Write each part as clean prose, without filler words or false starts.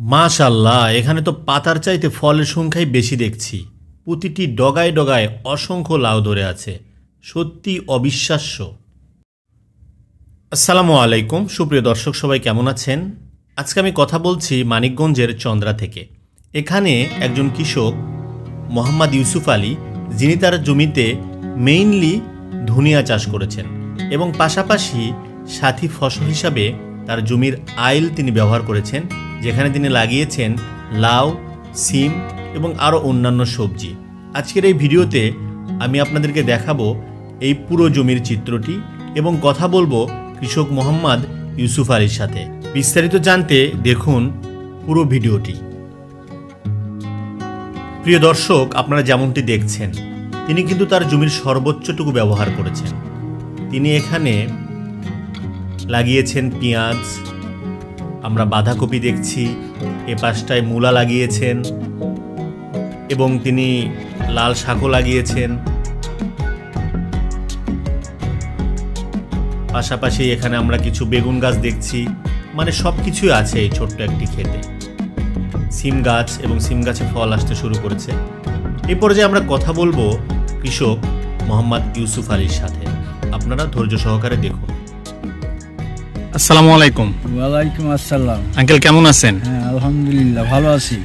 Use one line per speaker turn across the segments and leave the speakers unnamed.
মাশাআল্লাহ, এখানে তো পাতার চাইতে ফলের সংখ্যাই বেশি দেখছি। প্রতিটি ডগায় ডগায় অসংখ্য লাউ ধরে আছে, সত্যি অবিশ্বাস্য। আসসালামু আলাইকুম সুপ্রিয় দর্শক, সবাই কেমন আছেন? আজকে আমি কথা বলছি মানিকগঞ্জের চন্দ্রা থেকে। এখানে একজন কৃষক মোহাম্মদ ইউসুফ আলী, যিনি তার জমিতে মেইনলি ধনিয়া চাষ করেছেন এবং পাশাপাশি সাথী ফসল হিসাবে তার জমির আইল তিনি ব্যবহার করেছেন, যেখানে তিনি লাগিয়েছেন লাউ, সিম এবং আরও অন্যান্য সবজি। আজকের এই ভিডিওতে আমি আপনাদেরকে দেখাবো এই পুরো জমির চিত্রটি এবং কথা বলবো কৃষক মোহাম্মদ ইউসুফ আলীর সাথে। বিস্তারিত জানতে দেখুন পুরো ভিডিওটি। প্রিয় দর্শক, আপনারা যেমনটি দেখছেন, তিনি কিন্তু তার জমির সর্বোচ্চটুকু ব্যবহার করেছেন। তিনি এখানে লাগিয়েছেন পেঁয়াজ, আমরা বাঁধাকপি দেখছি, এ পাশটায় মূলা লাগিয়েছেন এবং তিনি লাল শাকও লাগিয়েছেন। পাশাপাশি এখানে আমরা কিছু বেগুন গাছ দেখছি, মানে সব কিছুই আছে এই ছোট্ট একটি ক্ষেতে। সিম গাছ এবং সিম গাছে ফল আসতে শুরু করেছে। এই পর্যায়ে আমরা কথা বলবো কৃষক মোহাম্মদ ইউসুফ আলীর সাথে। আপনারা ধৈর্য সহকারে দেখুন। আসসালামু আলাইকুম।
ওয়ালাইকুম আসসালাম।
আঙ্কেল কেমন আছেন?
হ্যাঁ, আলহামদুলিল্লাহ ভালো আছি।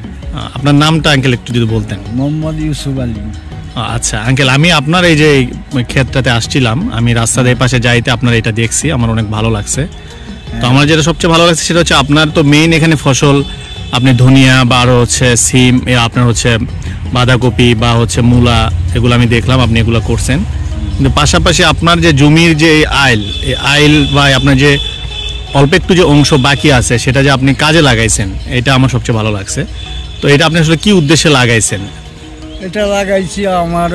আপনার নামটা আঙ্কেল একটু যদি বলতেন।
মোহাম্মদ ইউসুফ আলী।
আচ্ছা আঙ্কেল, আমি আপনার এই যে ক্ষেতটাতে আসছিলাম, আমি রাস্তার এই পাশে যাইতে আপনার এটা দেখছি, আমার অনেক ভালো লাগছে। তো আমার যেটা সবচেয়ে ভালো লাগছে সেটা হচ্ছে আপনার তো মেইন এখানে ফসল, আপনি ধনিয়া বা আরও হচ্ছে সিম, আপনার হচ্ছে বাঁধাকপি বা হচ্ছে মূলা, এগুলো আমি দেখলাম আপনি এগুলো করছেন। কিন্তু পাশাপাশি আপনার যে জমির যে আইল, এই আইল বা আপনার যে অল্প একটু যে অংশ বাকি আছে সেটা যে আপনি কাজে লাগাইছেন, এটা আমার সবচেয়ে ভালো লাগছে। তো এটা আপনি আসলে কি উদ্দেশ্যে লাগাইছেন?
এটা লাগাইছি আমার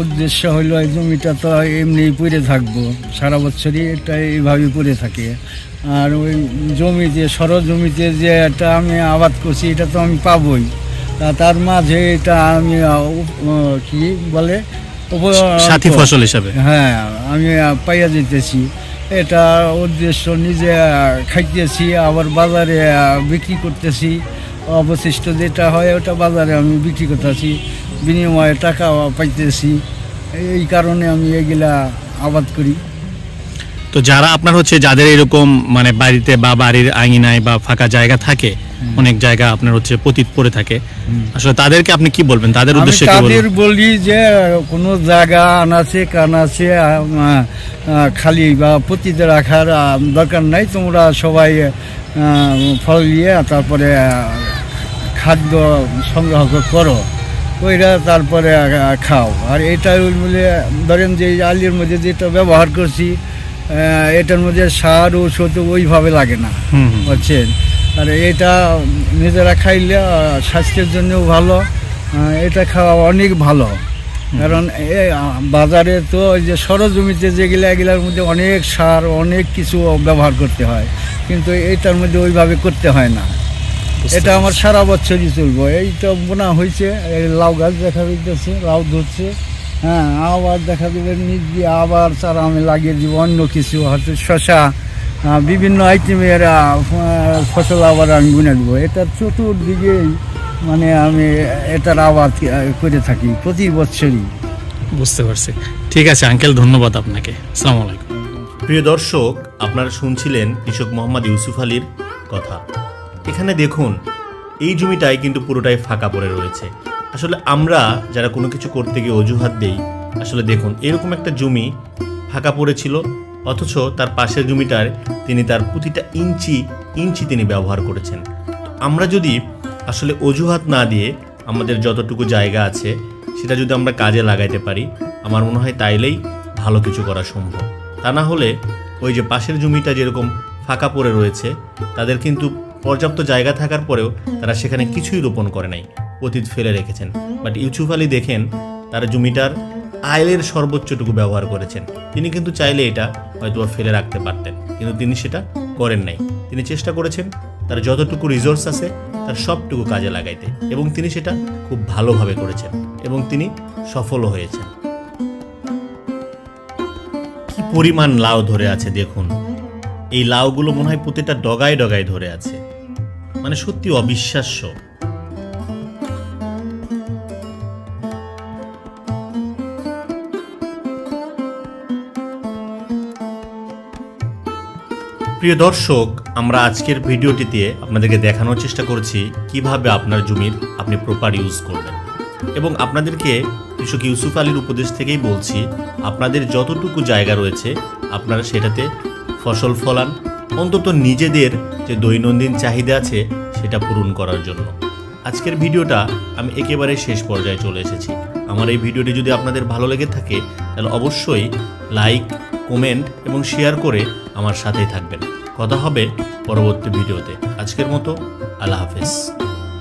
উদ্দেশ্য হলো এই জমিটা তো এমনি পড়ে থাকবো সারা বছরই, এটা এইভাবে পড়ে থাকে। আর ওই জমিতে জমিতে যে এটা আমি আবাদ করছি এটা তো আমি পাবই, তার মাঝে এটা আমি কি বলে
সাথী ফসল হিসাবে,
হ্যাঁ, আমি পাইয়া যেতেছি। এটা উদ্দেশ্য নিজে খাইতেছি, আবার বাজারে বিক্রি করতেছি। অবশিষ্ট যেটা হয় ওটা বাজারে আমি বিক্রি করতেছি, বিনিময়ে টাকা পাইতেছি। এই কারণে আমি এগুলা আবাদ করি।
তো যারা আপনার হচ্ছে যাদের এরকম মানে বাড়িতে বা বাড়ির আঙিনায় বা ফাঁকা জায়গা থাকে, অনেক জায়গা আপনার হচ্ছে পতিত পড়ে থাকে, আসলে তাদেরকে আপনি কি বলবেন? তাদের উদ্দেশ্যে
তাদের বলি যে কোনো জায়গা আনাচে কানাচে খালি বা পতিত রাখার দরকার নাই। তোমরা সবাই ফল দিয়ে তারপরে খাদ্য সংগ্রহ করো, ওইটা তারপরে খাও। আর এটা বলে ধরেন যে আলির মধ্যে যেটা ব্যবহার করছি, এটার মধ্যে সার ঔষধ ওইভাবে লাগে না, বুঝছেন। আর এটা নিজেরা খাইলে স্বাস্থ্যের জন্যও ভালো, এটা খাওয়া অনেক ভালো। কারণ বাজারে তো ওই যে সরজমিতে যেগুলো, এগুলোর মধ্যে অনেক সার অনেক কিছু ব্যবহার করতে হয়, কিন্তু এটার মধ্যে ওইভাবে করতে হয় না। এটা আমার সারা বছরই চলবো। এই তো বোনা হয়েছে, লাউ গাছ দেখা দিতেছে, লাউ ধরছে, হ্যাঁ, আবার দেখা দেবে নিজ দিয়ে আবার চারা আমি লাগিয়ে দিব অন্য কিছু, হয়তো শশা, বিভিন্ন আইটেমের ফসল আবার আমি বুনে দেবো। এটার চতুর্দিকেই মানে আমি এটার আবাদ করে থাকি প্রতি বছরই।
বুঝতে পারছি। ঠিক আছে আঙ্কেল, ধন্যবাদ আপনাকে। আসসালামু আলাইকুম। প্রিয় দর্শক, আপনারা শুনছিলেন কৃষক মোহাম্মদ ইউসুফ আলীর কথা। এখানে দেখুন, এই জমিটাই কিন্তু পুরোটাই ফাঁকা পড়ে রয়েছে। আসলে আমরা যারা কোনো কিছু করতে গিয়ে অজুহাত দেই, আসলে দেখুন এরকম একটা জমি ফাঁকা পড়েছিল, অথচ তার পাশের জমিটার তিনি তার প্রতিটা ইঞ্চি তিনি ব্যবহার করেছেন। আমরা যদি আসলে অজুহাত না দিয়ে আমাদের যতটুকু জায়গা আছে সেটা যদি আমরা কাজে লাগাইতে পারি, আমার মনে হয় তাইলেই ভালো কিছু করা সম্ভব। তা না হলে ওই যে পাশের জমিটা যেরকম ফাঁকা পড়ে রয়েছে, তাদের কিন্তু পর্যাপ্ত জায়গা থাকার পরেও তারা সেখানে কিছুই রোপণ করে নাই, অতীত ফেলে রেখেছেন। বাট ইউসুফ আলী দেখেন তার জমিটার আইলের সর্বোচ্চটুকু ব্যবহার করেছেন। তিনি কিন্তু চাইলে এটা হয়তো ফেলে রাখতে পারতেন, কিন্তু তিনি সেটা করেন নাই। তিনি চেষ্টা করেছেন তার যতটুকু রিসোর্স আছে তার সবটুকু কাজে লাগাইতে, এবং তিনি সেটা খুব ভালোভাবে করেছেন এবং তিনি সফলও হয়েছেন। কি পরিমাণ লাউ ধরে আছে দেখুন, এই লাউগুলো মনে হয় প্রতিটা ডগায় ডগায় ধরে আছে। মানে সত্যি অবিশ্বাস্য। প্রিয় দর্শক, আমরা আজকের ভিডিওটিতে আপনাদেরকে দেখানোর চেষ্টা করছি কিভাবে আপনার জমির আপনি প্রপার ইউজ করবেন, এবং আপনাদেরকে কৃষক ইউসুফ আলীর উপদেশ থেকেই বলছি, আপনাদের যতটুকু জায়গা রয়েছে আপনারা সেটাতে ফসল ফলান, অন্তত নিজেদের যে দৈনন্দিন চাহিদা আছে সেটা পূরণ করার জন্য। আজকের ভিডিওটা আমি একেবারে শেষ পর্যায়ে চলে এসেছি। আমার এই ভিডিওটি যদি আপনাদের ভালো লেগে থাকে তাহলে অবশ্যই লাইক, কমেন্ট এবং শেয়ার করে আমার সাথেই থাকবেন। কথা হবে পরবর্তী ভিডিওতে। আজকের মতো আল্লাহ হাফেজ।